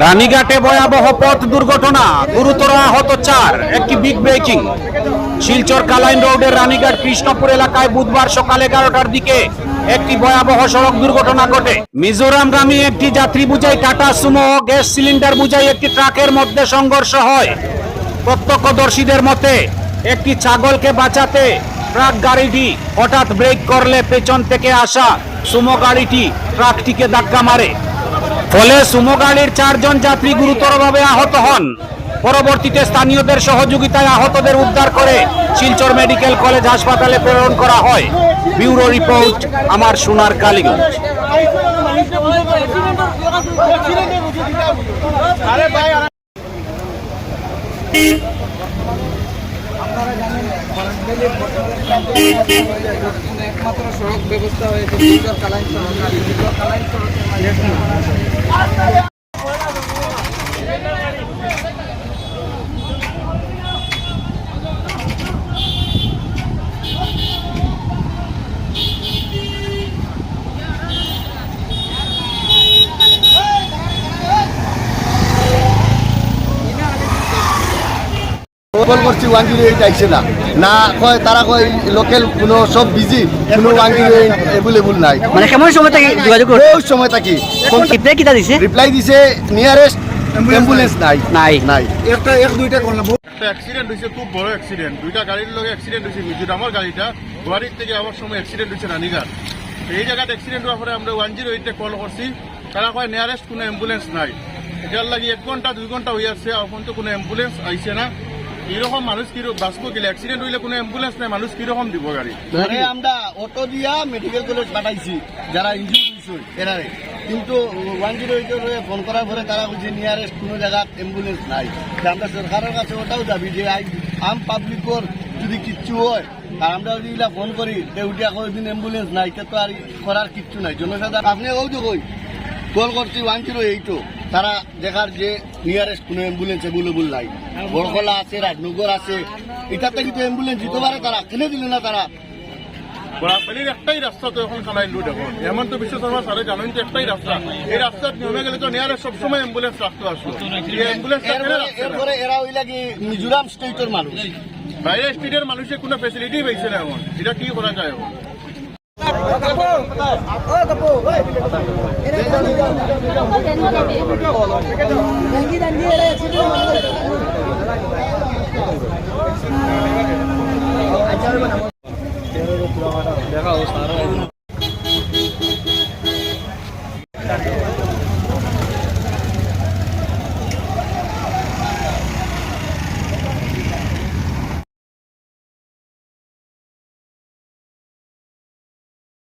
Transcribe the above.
রানীঘাটে ভয়াবহ পথ দুর্ঘটনা, গুরুতর আহত 4, একটি বিগ ব্রেকিং। শিলচর কালাইন রোডের রানীঘাট কৃষ্ণপুর এলাকায় বুধবার সকাল 11টার দিকে একটি ভয়াবহ সড়ক দুর্ঘটনা ঘটে। মিজোরামগামী একটি যাত্রী বুঝাই টাটা সুমো ও গ্যাস সিলিন্ডার বুঝাই একটি ট্রাকের মধ্যে সংঘর্ষ হয়। প্রত্যক্ষদর্শীদের মতে একটি ছাগলকে বাঁচাতে ট্রাক গাড়িটি হঠাৎ ব্রেক করলে পেছন থেকে আসা সুমো গাড়িটি ট্রাকটিকে ধাক্কা মারে। ফলে সুমো গাড়ির 4 জন যাত্রী গুরুতরভাবে আহত হন। পরবর্তীতে স্থানীয়দের সহযোগিতায় আহতদের উদ্ধার করে শিলচর মেডিকেল কলেজ হাসপাতালে প্রেরণ করা হয়। ব্যুরো রিপোর্ট, আমার সোনার কালীগঞ্জ। একমাত্র সড়ক ব্যবস্থা হয়েছে শিলচর কালাইন সড়ক। কল করছি 108 আইছে না না কয় তারা কয় লোকাল কোনো সব বিজি কোনো 108 অ্যাভেলেবল নাই। মানে কেমন সময় থেকে যোগাযোগ করতে ওই সময় থাকি রিপ্লাই কিটা দিছে? রিপ্লাই দিছে নিয়ারেস্ট অ্যাম্বুলেন্স নাই নাই নাই। একটা দুইটা করলাম একটা অ্যাক্সিডেন্ট হয়েছে, খুব বড় অ্যাক্সিডেন্ট। দুইটা গাড়ির লগে অ্যাক্সিডেন্ট হয়েছে। মিজোরামের গাড়িটা গুয়াহাটির থেকে আবার সময় অ্যাক্সিডেন্ট হয়েছে রানীঘাট। এই জায়গাটা অ্যাক্সিডেন্ট হওয়ার পরে আমরা 108-এ কল করছি। তারা কয় নিয়ারেস্ট কোনো অ্যাম্বুলেন্স নাই। এটার লাগি 1 ঘন্টা 2 ঘন্টা হয়ে আসছে, এখন তো কোনো অ্যাম্বুলেন্স আইছে না। এরকম মানুষ কি বাঁচবো গেলে? অ্যাক্সিডেন্ট হইলে কোনো অ্যাম্বুলেন্স নাই, মানুষ কিরকম দিব গাড়ি? আমরা অটো দিয়া মেডিকেল কলেজ পাঠাইছি যারা ইনজুর হয়েছে এরারে, কিন্তু 108-এ ফোন করার পরে তারা বলছে নিয়ারেস্ট কোনো জায়গা অ্যাম্বুলেন্স নাই। আমরা সরকারের কাছে ওটাও দাবি যে আম পাবলিকর যদি কিচ্ছু হয় আর আমরা যদি ফোন করি উঠিয়া কোনোদিন অ্যাম্বুলেন্স নাই, তো আর করার কিচ্ছু নাই। জনসাধারণ আপনি ওই তো কই কল করছি 108-ও তারা দেখার যে নিয়ারেস্ট কোনো অ্যাম্বুলেন্স অ্যাভেলেবল নাই। বড়খলা আছে, রাজনগর আছে, এটাতে কিন্তু অ্যাম্বুলেন্স দিতে পারে, তারা কিনে দিল না। তারা বড়াপালির একটাই রাস্তা তো এখন কালাইন রোড। এখন এমন তো বিশ্ব শর্মা স্যারে জানেন যে একটাই রাস্তা, এই রাস্তার নিয়মে গেলে তো নিয়ারেস্ট সবসময় অ্যাম্বুলেন্স রাখতে আসলো। এরপরে এরা ওই লাগি মিজোরাম স্টেটের মানুষ, বাইরে স্টেটের মানুষের কোনো ফেসিলিটি পেয়েছে না। এখন এটা কি করা যায়? এখন দেখাও সারা